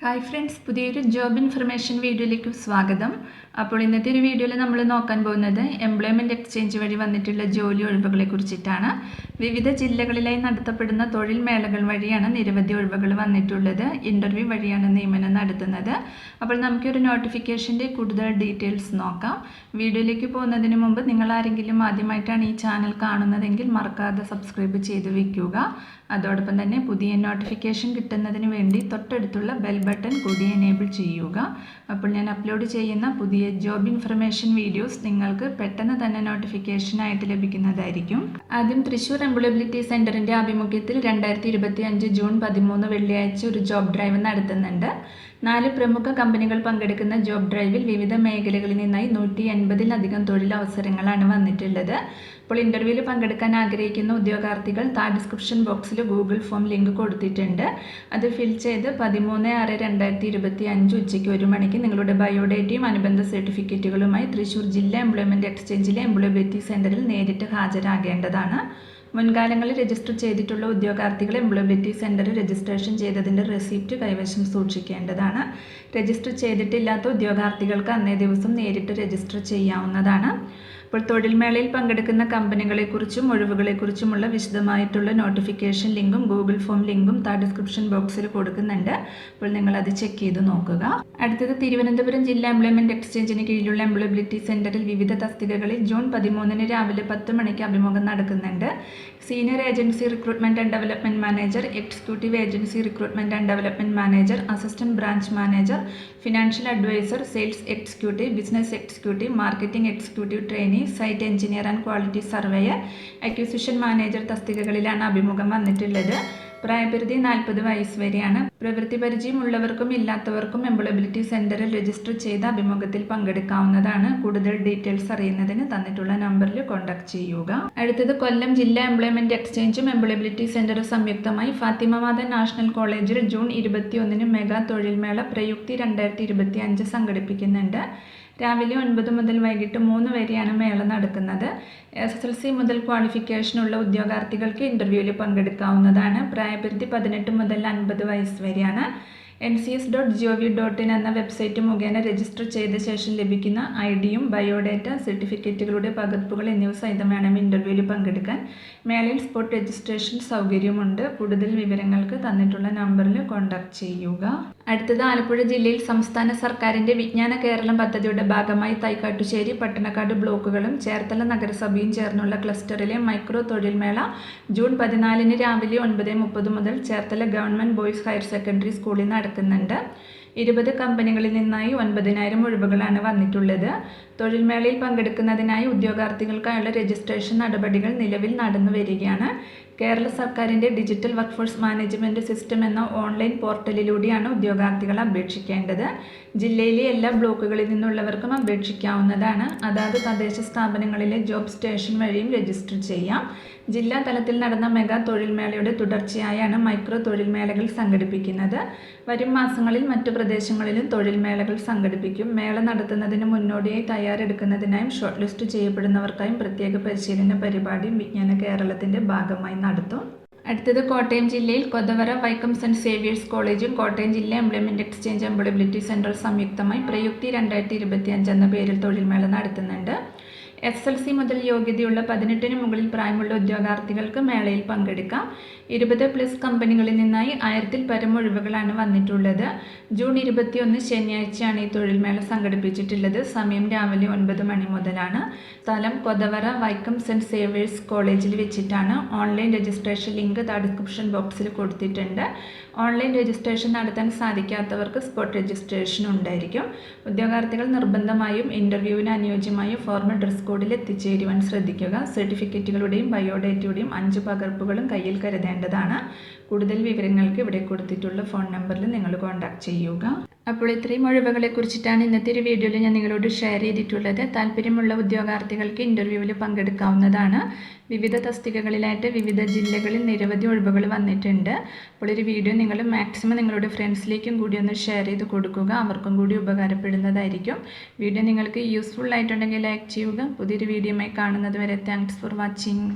Hi friends, പുതിയൊരു job information വീഡിയോയിലേക്ക് സ്വാഗതം. അപ്പോൾ ഇന്നത്തെ ഒരു വീഡിയോയിൽ നമ്മൾ നോക്കാൻ പോകുന്നത് എംപ്ലോയ്മെൻറ്റ് എക്സ്ചേഞ്ച് വഴി വന്നിട്ടുള്ള ജോലി ഒഴിവുകളെ കുറിച്ചിട്ടാണ്. വിവിധ ജില്ലകളിലായി നടത്തപ്പെടുന്ന തൊഴിൽ മേളകൾ വഴിയാണ് നിരവധി ഒഴിവുകൾ വന്നിട്ടുള്ളത്. ഇൻ്റർവ്യൂ വഴിയാണ് നിയമനം നടത്തുന്നത്. അപ്പോൾ നമുക്കൊരു നോട്ടിഫിക്കേഷൻ്റെ കൂടുതൽ ഡീറ്റെയിൽസ് നോക്കാം. വീഡിയോയിലേക്ക് പോകുന്നതിന് മുമ്പ് നിങ്ങൾ ആരെങ്കിലും ആദ്യമായിട്ടാണ് ഈ ചാനൽ കാണുന്നതെങ്കിൽ മറക്കാതെ സബ്സ്ക്രൈബ് ചെയ്ത് വയ്ക്കുക. അതോടൊപ്പം തന്നെ പുതിയ നോട്ടിഫിക്കേഷൻ കിട്ടുന്നതിന് വേണ്ടി തൊട്ടടുത്തുള്ള ബെൽ ബട്ടൺ കൂടി എനേബിൾ ചെയ്യുക. അപ്പോൾ ഞാൻ അപ്ലോഡ് ചെയ്യുന്ന പുതിയ ജോബ് ഇൻഫർമേഷൻ വീഡിയോസ് നിങ്ങൾക്ക് പെട്ടെന്ന് തന്നെ നോട്ടിഫിക്കേഷനായിട്ട് ലഭിക്കുന്നതായിരിക്കും. ആദ്യം തൃശ്ശൂർ എംപ്ലോയബിലിറ്റി സെൻറ്ററിൻ്റെ ആഭിമുഖ്യത്തിൽ 2025 ജൂൺ 13 വെള്ളിയാഴ്ച ഒരു ജോബ് ഡ്രൈവ് നടത്തുന്നുണ്ട്. 4 പ്രമുഖ കമ്പനികൾ പങ്കെടുക്കുന്ന ജോബ് ഡ്രൈവിൽ വിവിധ മേഖലകളിൽ നിന്നായി 180-ലധികം തൊഴിലവസരങ്ങളാണ് വന്നിട്ടുള്ളത്. അപ്പോൾ ഇൻ്റർവ്യൂവിൽ പങ്കെടുക്കാൻ ആഗ്രഹിക്കുന്ന ഉദ്യോഗാർത്ഥികൾ ഡിസ്ക്രിപ്ഷൻ ബോക്സിൽ ഗൂഗിൾ ഫോം ലിങ്ക് കൊടുത്തിട്ടുണ്ട്. അത് ഫിൽ ചെയ്ത് 13/6/2025 ഉച്ചയ്ക്ക് 1 മണിക്ക് നിങ്ങളുടെ ബയോഡേറ്റയും അനുബന്ധ സർട്ടിഫിക്കറ്റുകളുമായി തൃശ്ശൂർ ജില്ലാ എംപ്ലോയ്മെൻറ്റ് എക്സ്ചേഞ്ചിലെ എംപ്ലോയബിലിറ്റി സെൻറ്ററിൽ നേരിട്ട് ഹാജരാകേണ്ടതാണ്. മുൻകാലങ്ങളിൽ രജിസ്റ്റർ ചെയ്തിട്ടുള്ള ഉദ്യോഗാർത്ഥികൾ എംപ്ലോയബിലിറ്റി സെൻറ്ററിൽ രജിസ്ട്രേഷൻ ചെയ്തതിൻ്റെ റെസിപ്റ്റ് കൈവശം സൂക്ഷിക്കേണ്ടതാണ്. രജിസ്റ്റർ ചെയ്തിട്ടില്ലാത്ത ഉദ്യോഗാർത്ഥികൾക്ക് അന്നേ ദിവസം നേരിട്ട് രജിസ്റ്റർ ചെയ്യാവുന്നതാണ്. അപ്പോൾ തൊഴിൽമേളയിൽ പങ്കെടുക്കുന്ന കമ്പനികളെക്കുറിച്ചും ഒഴിവുകളെക്കുറിച്ചുമുള്ള വിശദമായിട്ടുള്ള നോട്ടിഫിക്കേഷൻ ലിങ്കും ഗൂഗിൾ ഫോം ലിങ്കും ഡിസ്ക്രിപ്ഷൻ ബോക്സിൽ കൊടുക്കുന്നുണ്ട്. അപ്പോൾ നിങ്ങളത് ചെക്ക് ചെയ്ത് നോക്കുക. അടുത്തത് തിരുവനന്തപുരം ജില്ലാ എംപ്ലോയ്മെൻറ്റ് എക്സ്ചേഞ്ചിന് കീഴിലുള്ള എംപ്ലോയബിലിറ്റി സെൻറ്ററിൽ വിവിധ തസ്തികകളിൽ ജൂൺ 13 രാവിലെ 10 മണിക്ക് അഭിമുഖം നടക്കുന്നുണ്ട്. Senior agency recruitment and development manager, executive agency recruitment and development manager, assistant branch manager, financial advisor, sales executive, business executive, marketing executive trainee, site engineer and quality surveyor, acquisition manager തസ്തികകളിലാണ് അഭിമുഖം വന്നിട്ടുള്ളത്. പ്രായപരിധി 40 വയസ്സ് വരെയാണ്. പ്രവൃത്തി പരിചയമുള്ളവർക്കും ഇല്ലാത്തവർക്കും employability സെൻറ്ററിൽ register ചെയ്ത അഭിമുഖത്തിൽ പങ്കെടുക്കാവുന്നതാണ്. കൂടുതൽ ഡീറ്റെയിൽസ് അറിയുന്നതിന് തന്നിട്ടുള്ള നമ്പറിൽ കോൺടാക്ട് ചെയ്യുക. അടുത്തത് കൊല്ലം ജില്ലാ എംപ്ലോയ്മെൻറ്റ് എക്സ്ചേഞ്ചും എംപ്ലോയബിലിറ്റി സെൻറ്ററും സംയുക്തമായി ഫാത്തിമ മാത നാഷണൽ കോളേജിൽ ജൂൺ 21 മെഗാ തൊഴിൽമേള പ്രയുക്തി 2025 സംഘടിപ്പിക്കുന്നുണ്ട്. രാവിലെ 9 മുതൽ വൈകിട്ട് 3 വരെയാണ് മേള നടക്കുന്നത്. SSLC മുതൽ ക്വാളിഫിക്കേഷനുള്ള ഉദ്യോഗാർത്ഥികൾക്ക് ഇൻ്റർവ്യൂവിൽ പങ്കെടുക്കാവുന്നതാണ്. പ്രായപരിധി 18 മുതൽ 50 വയസ്സ് വരെയാണ്. ncs.gov.in എന്ന വെബ്സൈറ്റ് മുഖേന രജിസ്റ്റർ ചെയ്ത ശേഷം ലഭിക്കുന്ന ഐഡിയും ബയോഡേറ്റ, സർട്ടിഫിക്കറ്റുകളുടെ പകർപ്പുകൾ എന്നിവ സഹിതം വേണം ഇൻ്റർവ്യൂവിൽ പങ്കെടുക്കാൻ. മേളയിൽ സ്പോട്ട് രജിസ്ട്രേഷൻ സൗകര്യമുണ്ട്. കൂടുതൽ വിവരങ്ങൾക്ക് തന്നിട്ടുള്ള നമ്പറിൽ കോൺടാക്ട് ചെയ്യുക. അടുത്തത് ആലപ്പുഴ ജില്ലയിൽ സംസ്ഥാന സർക്കാരിൻ്റെ വിജ്ഞാന കേരളം പദ്ധതിയുടെ ഭാഗമായി തൈക്കാട്ടുശ്ശേരി, പട്ടണക്കാട് ബ്ലോക്കുകളും ചേർത്തല നഗരസഭയും ചേർന്നുള്ള ക്ലസ്റ്ററിലെ മൈക്രോ തൊഴിൽമേള ജൂൺ 14 രാവിലെ 9:30 മുതൽ Cherthala government boys higher secondary സ്കൂളിൽ നടക്കുന്നുണ്ട്. 20 കമ്പനികളിൽ നിന്നായി 9,000 ഒഴിവുകളാണ് വന്നിട്ടുള്ളത്. തൊഴിൽമേളയിൽ പങ്കെടുക്കുന്നതിനായി ഉദ്യോഗാർത്ഥികൾക്കായുള്ള രജിസ്ട്രേഷൻ നടപടികൾ നിലവിൽ നടന്നു വരികയാണ്. കേരള സർക്കാരിൻ്റെ ഡിജിറ്റൽ വർക്ക്ഫോഴ്സ് മാനേജ്മെൻറ്റ് സിസ്റ്റം എന്ന ഓൺലൈൻ പോർട്ടലിലൂടെയാണ് ഉദ്യോഗാർത്ഥികൾ അപേക്ഷിക്കേണ്ടത്. ജില്ലയിലെ എല്ലാ ബ്ലോക്കുകളിൽ നിന്നുള്ളവർക്കും അപേക്ഷിക്കാവുന്നതാണ്. അതാത് തദ്ദേശ സ്ഥാപനങ്ങളിലെ ജോബ് സ്റ്റേഷൻ വഴിയും രജിസ്റ്റർ ചെയ്യാം. ജില്ലാ തലത്തിൽ നടന്ന മെഗാ തൊഴിൽമേളയുടെ തുടർച്ചയായാണ് മൈക്രോ തൊഴിൽമേളകൾ സംഘടിപ്പിക്കുന്നത്. വരും മാസങ്ങളിൽ മറ്റു പ്രദേശങ്ങളിലും തൊഴിൽമേളകൾ സംഘടിപ്പിക്കും. മേള നടത്തുന്നതിന് മുന്നോടിയായി തയ്യാറെടുക്കുന്നതിനായും ഷോർട്ട് ലിസ്റ്റ് ചെയ്യപ്പെടുന്നവർക്കായും പ്രത്യേക പരിശീലന പരിപാടിയും വിജ്ഞാന കേരളത്തിൻ്റെ ഭാഗമായി നടത്തും. അടുത്തത് കോട്ടയം ജില്ലയിൽ കൊതവറ വൈക്കം സെൻറ്റ് സേവിയേഴ്സ് കോളേജും കോട്ടയം ജില്ലാ എംപ്ലോയ്മെൻറ്റ് എക്സ്ചേഞ്ച് എംപ്ലോയബിലിറ്റി സെൻറ്റർ സംയുക്തമായി പ്രയുക്തി 2025 എന്ന പേരിൽ തൊഴിൽമേള നടത്തുന്നുണ്ട്. SSLC മുതൽ യോഗ്യതയുള്ള 18-ന് മുകളിൽ പ്രായമുള്ള ഉദ്യോഗാർത്ഥികൾക്ക് മേളയിൽ പങ്കെടുക്കാം. 20+ കമ്പനികളിൽ നിന്നായി 1000-ൽ പരം ഒഴിവുകളാണ് വന്നിട്ടുള്ളത്. ജൂൺ 21 ശനിയാഴ്ചയാണ് ഈ തൊഴിൽമേള സംഘടിപ്പിച്ചിട്ടുള്ളത്. സമയം രാവിലെ 9 മണി മുതലാണ്. സ്ഥലം കൊതവറ വൈക്കം സെൻറ്റ് സേവിയേഴ്സ് കോളേജിൽ വെച്ചിട്ടാണ്. ഓൺലൈൻ രജിസ്ട്രേഷൻ ലിങ്ക് ഡിസ്ക്രിപ്ഷൻ ബോക്സിൽ കൊടുത്തിട്ടുണ്ട്. ഓൺലൈൻ രജിസ്ട്രേഷൻ നടത്താൻ സാധിക്കാത്തവർക്ക് സ്പോട്ട് രജിസ്ട്രേഷൻ ഉണ്ടായിരിക്കും. ഉദ്യോഗാർത്ഥികൾ നിർബന്ധമായും ഇൻ്റർവ്യൂവിന് അനുയോജ്യമായ ഫോർമൽ ഡ്രസ് കോഡിൽ എത്തിച്ചേരുവാൻ ശ്രദ്ധിക്കുക. സർട്ടിഫിക്കറ്റുകളുടെയും ബയോഡേറ്റയുടെയും 5 പകർപ്പുകളും കയ്യിൽ കരുതേണ്ടതാണ്. കൂടുതൽ വിവരങ്ങൾക്ക് ഇവിടെ കൊടുത്തിട്ടുള്ള ഫോൺ നമ്പറിൽ നിങ്ങൾ കോൺടാക്ട് ചെയ്യുക. അപ്പോൾ ഇത്രയും ഒഴിവുകളെ കുറിച്ചിട്ടാണ് ഇന്നത്തെ ഒരു വീഡിയോയിൽ ഞാൻ നിങ്ങളോട് ഷെയർ ചെയ്തിട്ടുള്ളത്. താല്പര്യമുള്ള ഉദ്യോഗാർത്ഥികൾക്ക് ഇൻ്റർവ്യൂവിൽ പങ്കെടുക്കാവുന്നതാണ്. വിവിധ തസ്തികകളിലായിട്ട് വിവിധ ജില്ലകളിൽ നിരവധി ഒഴിവുകൾ വന്നിട്ടുണ്ട്. അപ്പോൾ ഒരു വീഡിയോ നിങ്ങൾ മാക്സിമം നിങ്ങളുടെ ഫ്രണ്ട്സിലേക്കും കൂടി ഒന്ന് ഷെയർ ചെയ്ത് കൊടുക്കുക. അവർക്കും കൂടി ഉപകാരപ്പെടുന്നതായിരിക്കും. വീഡിയോ നിങ്ങൾക്ക് യൂസ്ഫുൾ ആയിട്ടുണ്ടെങ്കിൽ ലൈക്ക് ചെയ്യുക. പുതിയൊരു വീഡിയോയുമായി കാണുന്നത് വരെ താങ്ക്സ് ഫോർ വാച്ചിങ്.